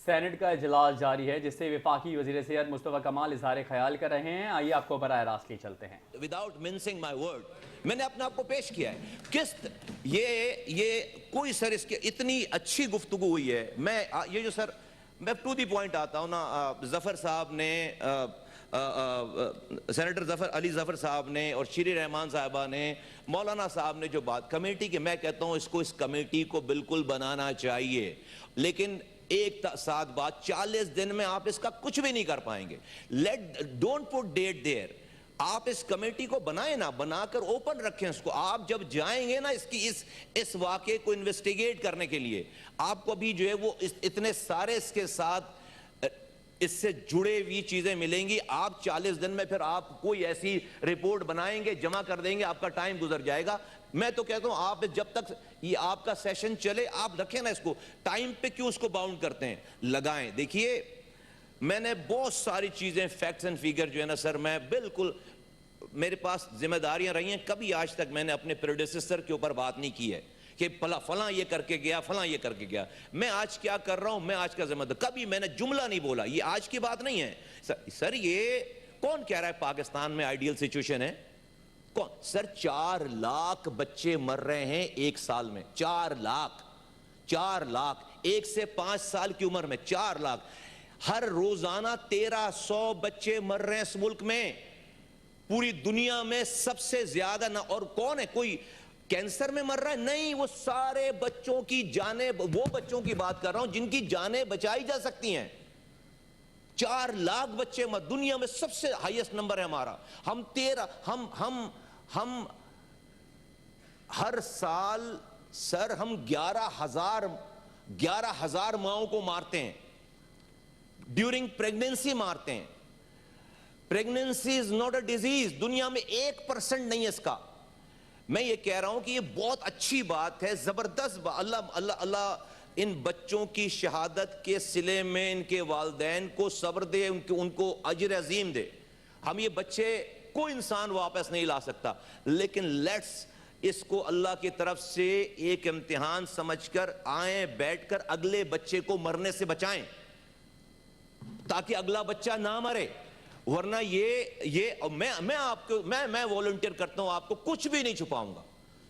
Saint کا اجلاس جاری ہے جس سے وفاقی وزیر صحت مصطفیٰ کمال اظہار خیال کر رہے ہیں. آئیے آپ کو براہ راست لے چلتے ہیں. وداؤٹ منسنگ مائی ورڈ میں نے اپنے آپ کو پیش کیا ہے. یہ کوئی سر اس کے اتنی اچھی گفتگو ہوئی ہے. میں ٹو دی پوائنٹ آتا ہوں نا. ظفر صاحب نے سینیٹر علی ظفر صاحب نے اور شیری رحمان صاحبہ نے مولانا صاحب نے جو بات کمیٹی کے، میں کہتا ہوں اس کمیٹی کو بالکل بنانا چاہیے، لیکن ایک ساتھ بات 40 دن میں آپ اس کا کچھ بھی نہیں کر پائیں گے. ڈونٹ پٹ ڈیٹ دیر. آپ اس کمیٹی کو بنائیں نا، بنا کر اوپن رکھیں اس کو. آپ جب جائیں گے نا اس واقعے کو انویسٹیگیٹ کرنے کے لیے، آپ کو بھی جو ہے وہ اتنے سارے اس کے ساتھ اس سے جڑے ہوئی چیزیں ملیں گی. آپ 40 دن میں پھر آپ کوئی ایسی رپورٹ بنائیں گے، جمع کر دیں گے، آپ کا ٹائم گزر جائے گا. میں تو کہتا ہوں آپ جب تک یہ آپ کا سیشن چلے آپ رکھیں نا اس کو. ٹائم پہ کیوں اس کو باؤنڈ کرتے ہیں؟ لگائیں. دیکھیے میں نے بہت ساری چیزیں فیکٹس اینڈ فیگر جو ہے نا سر، میں بالکل میرے پاس ذمہ داریاں رہی ہیں. کبھی آج تک میں نے اپنے پریڈیسیسر کے اوپر بات نہیں کی ہے کہ فلاں یہ کر کے گیا، فلاں یہ کر کے گیا. میں آج کیا کر رہا ہوں، میں آج کا ذمہ دار. کبھی میں نے جملہ نہیں بولا. یہ آج کی بات نہیں ہے سر. یہ کون کہہ رہا ہے پاکستان میں آئیڈیل سچویشن ہے؟ کون سر؟ 4 لاکھ بچے مر رہے ہیں ایک سال میں. 4 لاکھ 1 سے 5 سال کی عمر میں 4 لاکھ. ہر روزانہ 1300 بچے مر رہے ہیں اس ملک میں. پوری دنیا میں سب سے زیادہ نہ. اور کون ہے؟ کوئی کینسر میں مر رہا ہے؟ نہیں. وہ سارے بچوں کی جانیں، وہ بچوں کی بات کر رہا ہوں جن کی جانیں بچائی جا سکتی ہیں. 4 لاکھ بچے دنیا میں سب سے ہائیسٹ نمبر ہے ہمارا. ہم ہر سال سر ہم 11,000 ماؤں کو مارتے ہیں. ڈیورنگ پریگننسی مارتے ہیں. Pregnancy is not a disease. دنیا میں 1% نہیں ہے اس کا. میں یہ کہہ رہا ہوں کہ یہ بہت اچھی بات ہے، زبردست بات. اللہ ان بچوں کی شہادت کے صلے میں ان کے والدین کو صبر دے، ان کو اجر عظیم دے. ہم یہ بچے کوئی انسان واپس نہیں لا سکتا، لیکن لیٹس اس کو اللہ کی طرف سے ایک امتحان سمجھ کر آئیں، بیٹھ کر اگلے بچے کو مرنے سے بچائیں تاکہ اگلا بچہ نہ مرے. ورنہ میں والنٹیئر کرتا ہوں، آپ کو کچھ بھی نہیں چھپاؤں گا.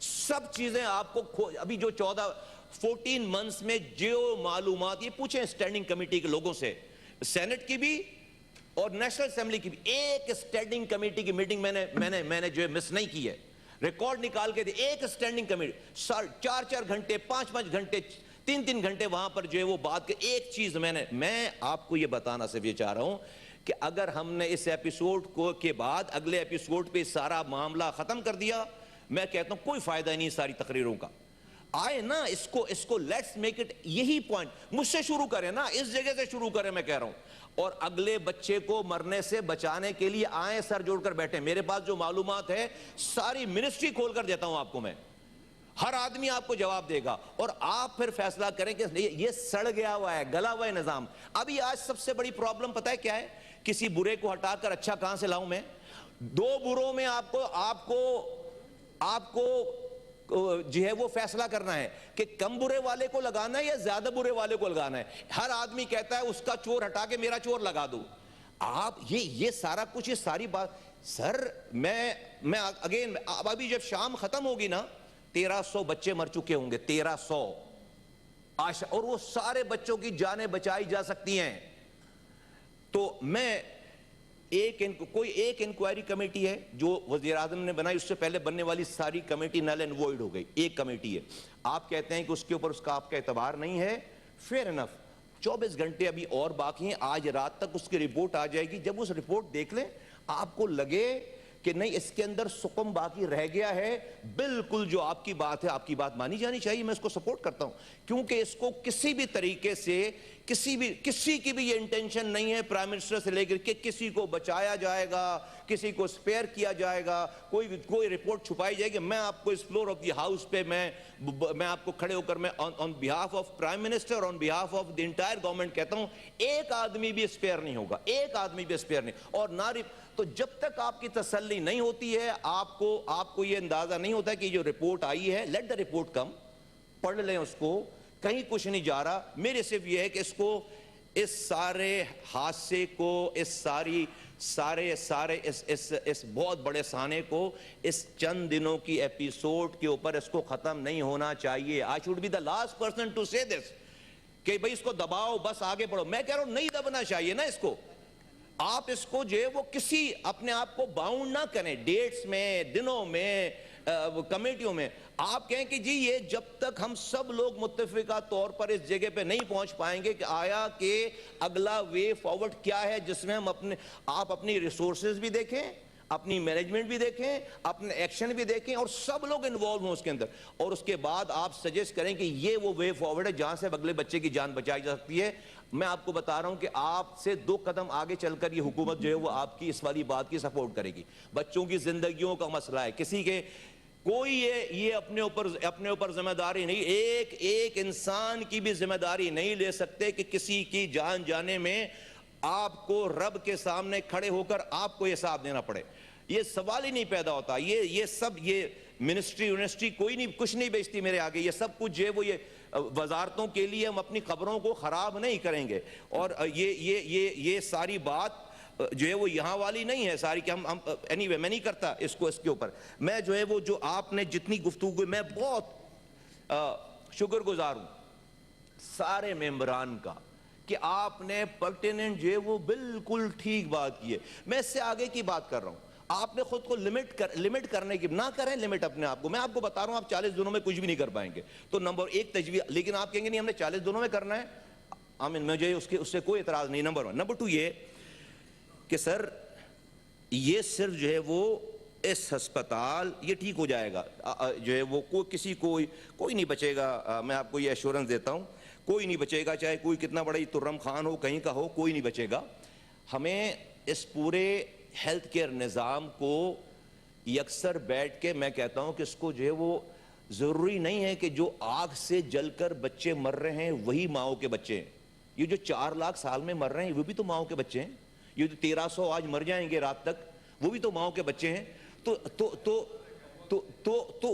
سب چیزیں آپ کو ابھی جو 14 منتھس میں جو معلومات، یہ پوچھیں اسٹینڈنگ کمیٹی کے لوگوں سے، سینٹ کی بھی اور نیشنل اسمبلی کی بھی. ایک اسٹینڈنگ کمیٹی کی میٹنگ میں نے جو ہے مس نہیں کی ہے. ریکارڈ نکال کے دی. ایک اسٹینڈنگ کمیٹی 4 گھنٹے 5 گھنٹے 3 گھنٹے وہاں پر جو ہے وہ بات کے. ایک چیز میں آپ کو یہ بتانا صرف یہ چاہ رہا ہوں کہ اگر ہم نے اس ایپیسوڈ کے بعد اگلے ایپیسوڈ پہ سارا معاملہ ختم کر دیا، میں کہتا ہوں کوئی فائدہ نہیں ساری تقریروں کا. آئے نا اس کو لیٹس میک اٹ. یہی پوائنٹ مجھ سے شروع کریں نا، اس جگہ سے شروع کریں میں کہہ رہا ہوں. اور اگلے بچے کو مرنے سے بچانے کے لیے آئیں، سر جوڑ کر بیٹھیں. میرے پاس جو معلومات ہے ساری منسٹری کھول کر دیتا ہوں آپ کو میں. ہر آدمی آپ کو جواب دے گا اور آپ پھر فیصلہ کریں کہ یہ سڑ گیا ہوا ہے، گلا ہوا ہے نظام. ابھی آج سب سے بڑی پرابلم پتہ ہے کیا ہے؟ کسی برے کو ہٹا کر اچھا کہاں سے لاؤں میں؟ 2 بروں میں آپ کو جو ہے وہ فیصلہ کرنا ہے کہ کم برے والے کو لگانا ہے یا زیادہ برے والے کو لگانا ہے. ہر آدمی کہتا ہے اس کا چور ہٹا کے میرا چور لگا دو. آپ یہ سارا کچھ، یہ ساری بات سر میں اگین ابھی جب شام ختم ہوگی نا 1300 بچے مر چکے ہوں گے. 1300 اور وہ سارے بچوں کی جانیں بچائی جا سکتی ہیں. تو میں کوئی ایک انکوائری کمیٹی ہے جو وزیر اعظم نے بنائی، اس سے پہلے بننے والی ساری کمیٹی نل اینڈ وائڈ ہو گئی. ایک کمیٹی ہے. آپ کہتے ہیں کہ اس کے اوپر اس کا آپ کا اعتبار نہیں ہے. Fair enough. 24 گھنٹے ابھی اور باقی ہیں. آج رات تک اس کی رپورٹ آ جائے گی. جب اس رپورٹ دیکھ لیں آپ کو لگے کہ نہیں اس کے اندر سقم باقی رہ گیا ہے، بالکل جو آپ کی بات ہے آپ کی بات مانی جانی چاہیے. میں اس کو سپورٹ کرتا ہوں کیونکہ اس کو کسی بھی طریقے سے کسی کی بھی یہ انٹینشن نہیں ہے پرائم منسٹر سے لے کر کہ کسی کو بچایا جائے گا، کسی کو سپیئر کیا جائے گا، کوئی رپورٹ چھپائی جائے گی. میں آپ کو اس فلور آف دی ہاؤس پہ میں آپ کو کھڑے ہو کر میں on behalf of prime minister, on behalf of the entire government کہتا ہوں ایک آدمی بھی سپیئر نہیں ہوگا. ایک آدمی بھی سپیئر نہیں. اور تو جب تک آپ کی تسلی نہیں ہوتی ہے، آپ کو یہ اندازہ نہیں ہوتا کہ جو رپورٹ آئی ہے، لیٹ دا رپورٹ کم، پڑھ لیں اس کو. کہیں کچھ نہیں جا رہا. میرے صرف یہ ہے کہ اس کو اس سارے حادثے کو، اس بہت بڑے سانے کو اس چند دنوں کی ایپیسوڈ کے اوپر اس کو ختم نہیں ہونا چاہیے. I should be the last person to say this کہ بھئی اس کو دباؤ، بس آگے بڑھو. میں کہہ رہا ہوں نہیں دبنا چاہیے نا اس کو. آپ اس کو جو ہے وہ کسی اپنے آپ کو باؤنڈ نہ کریں ڈیٹس میں، دنوں میں، کمیٹیوں میں. آپ کہیں کہ جی یہ جب تک ہم سب لوگ متفقہ طور پر اس جگہ پہ نہیں پہنچ پائیں گے کہ آیا کہ اگلا وے فارورڈ کیا ہے جس میں ہم آپ اپنی ریسورسز بھی دیکھیں، اپنی مینجمنٹ بھی دیکھیں، اپنے ایکشن بھی دیکھیں اور سب لوگ انوالو ہوں اس کے اندر، اور اس کے بعد آپ سجیسٹ کریں کہ یہ وہ وے فارورڈ ہے جہاں سے اگلے بچے کی جان بچائی جا سکتی ہے. میں آپ کو بتا رہا ہوں کہ آپ سے 2 قدم آگے چل کر یہ حکومت جو ہے وہ آپ کی اس والی بات کی سپورٹ کرے گی. بچوں کی زندگیوں کا مسئلہ ہے، کسی کے کوئی یہ اپنے اوپر ذمہ داری نہیں، ایک انسان کی بھی ذمہ داری نہیں لے سکتے کہ کسی کی جان جانے میں آپ کو رب کے سامنے کھڑے ہو کر آپ کو حساب دینا پڑے. یہ سوال ہی نہیں پیدا ہوتا. یہ سب یہ منسٹری کوئی نہیں، کچھ نہیں بیچتی میرے آگے. یہ سب کچھ جو ہے وہ یہ وزارتوں کے لیے ہم اپنی خبروں کو خراب نہیں کریں گے. اور یہ ساری بات جو ہے وہ یہاں والی نہیں ہے ساری کہ ہم anyway میں نہیں کرتا اس کے اوپر. میں جو ہے وہ جو آپ نے جتنی گفتگو، میں بہت شکر گزار ہوں سارے ممبران کا کہ آپ نے پرٹیننٹ جو ہے وہ بالکل ٹھیک بات کی ہے. میں اس سے آگے کی بات کر رہا ہوں. آپ نے خود کو لمٹ کرنے کی نہ کریں لمٹ اپنے آپ کو. میں آپ کو بتا رہا ہوں آپ 40 دنوں میں کچھ بھی نہیں کر پائیں گے. تو نمبر 1 تجویز، لیکن آپ کہیں گے نہیں ہم نے 40 دنوں میں کرنا ہے. آمین، مجھے اس سے کوئی اعتراض نہیں. نمبر 1. نمبر 2 یہ کہ سر یہ صرف جو ہے وہ اس ہسپتال یہ ٹھیک ہو جائے گا جو ہے وہ کوئی نہیں بچے گا. میں آپ کو یہ ایشورنس دیتا ہوں کوئی نہیں بچے گا، چاہے کوئی کتنا بڑا ترم خان ہو، کہیں کا ہو، کوئی نہیں بچے گا. ہمیں اس پورے ہیلتھ کیئر نظام کو یکسر بیٹھ کے، میں کہتا ہوں کہ اس کو جو ہے وہ ضروری نہیں ہے کہ جو آگ سے جل کر بچے مر رہے ہیں وہی ماؤں کے بچے ہیں. یہ جو 4 لاکھ سال میں مر رہے ہیں وہ بھی تو ماؤں کے بچے ہیں. یہ جو 1300 آج مر جائیں گے رات تک وہ بھی تو ماؤں کے بچے ہیں. تو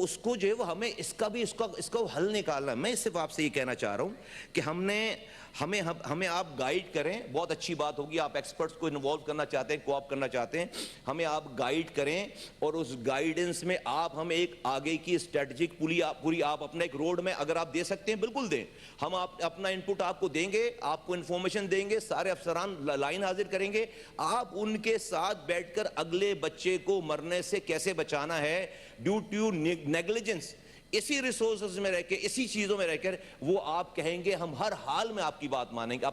اس کو جو ہے وہ ہمیں اس کا حل نکالنا ہے. میں صرف آپ سے یہ کہنا چاہ رہا ہوں کہ ہمیں آپ گائیڈ کریں. بہت اچھی بات ہوگی آپ ایکسپرٹس کو انوالو کرنا چاہتے ہیں، کوآپ کرنا چاہتے ہیں. ہمیں آپ گائیڈ کریں اور اس گائیڈنس میں آپ ہمیں ایک آگے کی اسٹریٹجک پوری آپ اپنا ایک روڈ میں اگر آپ دے سکتے ہیں بالکل دیں. ہم اپنا انپٹ آپ کو دیں گے، آپ کو انفارمیشن دیں گے، سارے افسران لائن حاضر کریں گے. آپ ان کے ساتھ بیٹھ کر اگلے بچے کو مرنے سے کیسے بچانا ہے ڈیو ٹو نیگلیجنس، اسی ریسورسز میں رہ کے، اسی چیزوں میں رہ کر وہ آپ کہیں گے. ہم ہر حال میں آپ کی بات مانیں گے.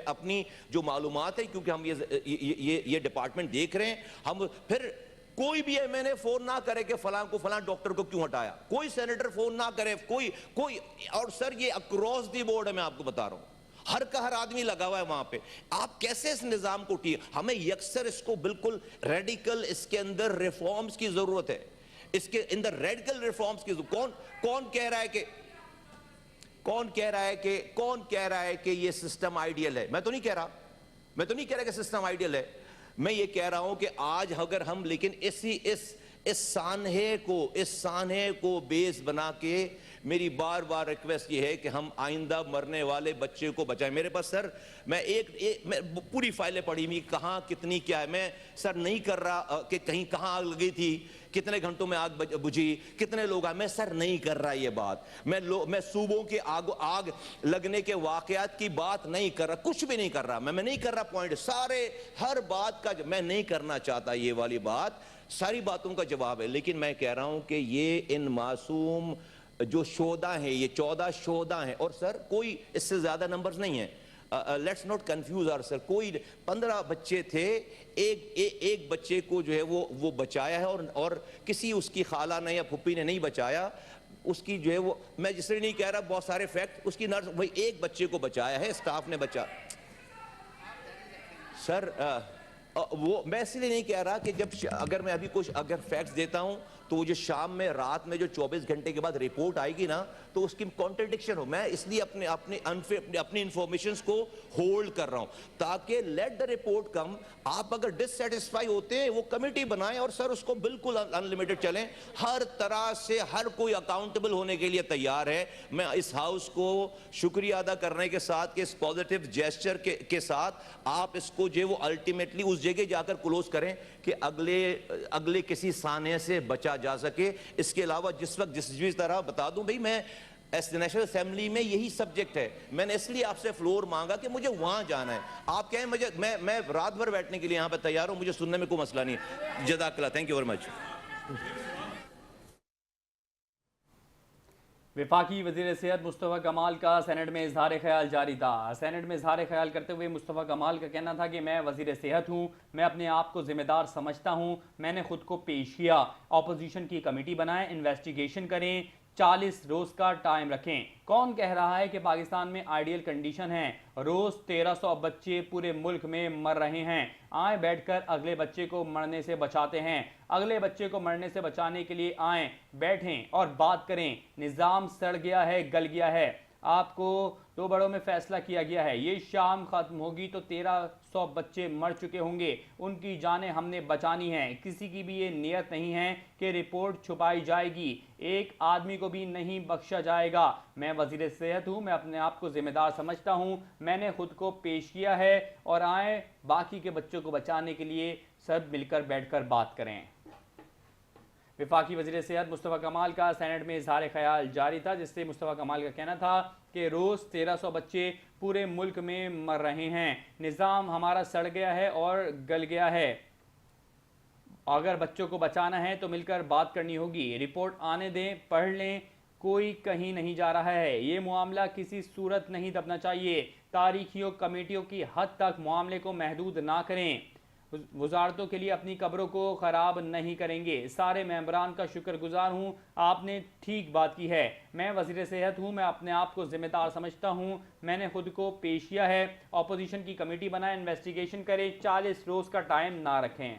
اپنی جو معلومات ہے، کیونکہ ہم یہ ڈپارٹمنٹ دیکھ رہے ہیں. ہم پھر کوئی بھی ایم این اے فون نہ کرے کہ فلاں ڈاکٹر کو کیوں ہٹایا، کوئی سینیٹر فون نہ کرے، کوئی. اور سر یہ اکراس دی بورڈ ہے، میں آپ کو بتا رہا ہوں ہر آدمی لگا ہوا ہے وہاں پہ. آپ کیسے اس نظام کو ہمیں یکسر اس کو بالکل ریڈیکل اس کے اندر ریفارمز کی ضرورت ہے. اس کے اندر ریڈیکل ریفارمز کی کون کہہ رہا ہے کہ یہ سسٹم آئیڈیل ہے. میں تو نہیں کہہ رہا کہ سسٹم آئیڈیل ہے. میں یہ کہہ رہا ہوں کہ آج اگر ہم لیکن اس سانحے کو بیس بنا کے، میری بار بار ریکویسٹ یہ ہے کہ ہم آئندہ مرنے والے بچے کو بچائیں. میرے پاس سر میں پوری فائلیں پڑھی ہوئی، کہاں کتنی کیا ہے. میں سر نہیں کر رہا کہ کہیں کہاں آگ لگی تھی، کتنے گھنٹوں میں آگ بجھی، کتنے لوگ آئے. میں سر نہیں کر رہا یہ بات. میں صوبوں کے آگ لگنے کے واقعات کی بات نہیں کر رہا، کچھ بھی نہیں کر رہا. میں نہیں کر رہا پوائنٹ سارے ہر بات کا میں نہیں کرنا چاہتا. یہ والی بات ساری باتوں کا جواب ہے. لیکن میں کہہ رہا ہوں کہ یہ ان معصوم جو شہداء ہیں، یہ 14 شہداء ہیں، اور سر کوئی اس سے زیادہ نمبرز نہیں ہیں. لیٹس ناٹ کنفیوز آور سر. کوئی 15 بچے تھے، ایک بچے کو جو ہے وہ بچایا ہے، اور کسی اس کی خالہ نے یا پھپھی نے نہیں بچایا. اس کی جو ہے وہ، میں جس سے نہیں کہہ رہا بہت سارے فیکٹ، اس کی نرس وہی ایک بچے کو بچایا ہے، اسٹاف نے بچا. سر وہ میں اس لیے نہیں کہہ رہا کہ اگر میں ابھی کچھ فیکٹس دیتا ہوں تو جو شام میں رات میں جو 24 گھنٹے کے بعد رپورٹ آئے گی نا تو اس کی کانٹرڈکشن ہو. میں اس لیے اپنی انفارمیشنز کو ہولڈ کر رہا ہوں تاکہ لیٹ دا رپورٹ کم. آپ اگر ڈس سیٹسفائی ہوتے ہیں وہ کمیٹی بنائیں اور سر اس کو بالکل انلمیٹڈ چلیں. ہر طرح سے ہر کوئی اکاؤنٹیبل ہونے کے لیے تیار ہے. میں اس ہاؤس کو شکریہ ادا کرنے کے ساتھ کہ اس پازیٹیو جیسچر کے ساتھ آپ اس کو جو وہ الٹیمیٹلی اس جگہ جا کر کلوز کریں کہ اگلے کسی سانحے سے بچا جا سکے. اس کے علاوہ جس وقت جس طرح بتا دوں بھئی میں نیشنل اسمبلی میں یہی سبجیکٹ ہے. میں نے اس لیے آپ سے فلور مانگا کہ مجھے وہاں جانا ہے. آپ کہیں میں رات بھر بیٹھنے کے لیے یہاں پہ تیار ہوں, مجھے سننے میں کوئی مسئلہ نہیں ہے. جزاک اللہ, تھینک یو ویری مچ. وفاقی وزیر صحت مصطفیٰ کمال کا سینٹ میں اظہار خیال جاری تھا. سینٹ میں اظہار خیال کرتے ہوئے مصطفیٰ کمال کا کہنا تھا کہ میں وزیر صحت ہوں, میں اپنے آپ کو ذمہ دار سمجھتا ہوں, میں نے خود کو پیش کیا. اپوزیشن کی کمیٹی بنائیں, انویسٹیگیشن کریں, 40 روز کا ٹائم رکھیں. کون کہہ رہا ہے کہ پاکستان میں آئیڈیل کنڈیشن ہے؟ روز 1300 بچے پورے ملک میں مر رہے ہیں. آئیں بیٹھ کر اگلے بچے کو مرنے سے بچاتے ہیں. اگلے بچے کو مرنے سے بچانے کے لیے آئیں, بیٹھیں اور بات کریں. نظام سڑ گیا ہے, گل گیا ہے. آپ کو 2 بڑوں میں فیصلہ کیا گیا ہے. یہ شام ختم ہوگی تو 1300 بچے مر چکے ہوں گے. ان کی جانیں ہم نے بچانی ہیں. کسی کی بھی یہ نیت نہیں ہے کہ رپورٹ چھپائی جائے گی. ایک آدمی کو بھی نہیں بخشا جائے گا. میں وزیر صحت ہوں, میں اپنے آپ کو ذمہ دار سمجھتا ہوں, میں نے خود کو پیش کیا ہے. اور آئیں باقی کے بچوں کو بچانے کے لیے سب مل کر بیٹھ کر بات کریں. وفاقی وزیر صحت مصطفیٰ کمال کا سینٹ میں اظہار خیال جاری تھا, جس سے مصطفیٰ کمال کا کہنا تھا کہ روز 1300 بچے پورے ملک میں مر رہے ہیں. نظام ہمارا سڑ گیا ہے اور گل گیا ہے. اگر بچوں کو بچانا ہے تو مل کر بات کرنی ہوگی. رپورٹ آنے دیں, پڑھ لیں. کوئی کہیں نہیں جا رہا ہے. یہ معاملہ کسی صورت نہیں دبنا چاہیے. تاریخیوں کمیٹیوں کی حد تک معاملے کو محدود نہ کریں. وزارتوں کے لیے اپنی قبروں کو خراب نہیں کریں گے. سارے ممبران کا شکر گزار ہوں, آپ نے ٹھیک بات کی ہے. میں وزیر صحت ہوں, میں اپنے آپ کو ذمہ دار سمجھتا ہوں, میں نے خود کو پیش کیا ہے. اپوزیشن کی کمیٹی بنائیں, انویسٹیگیشن کریں, 40 روز کا ٹائم نہ رکھیں.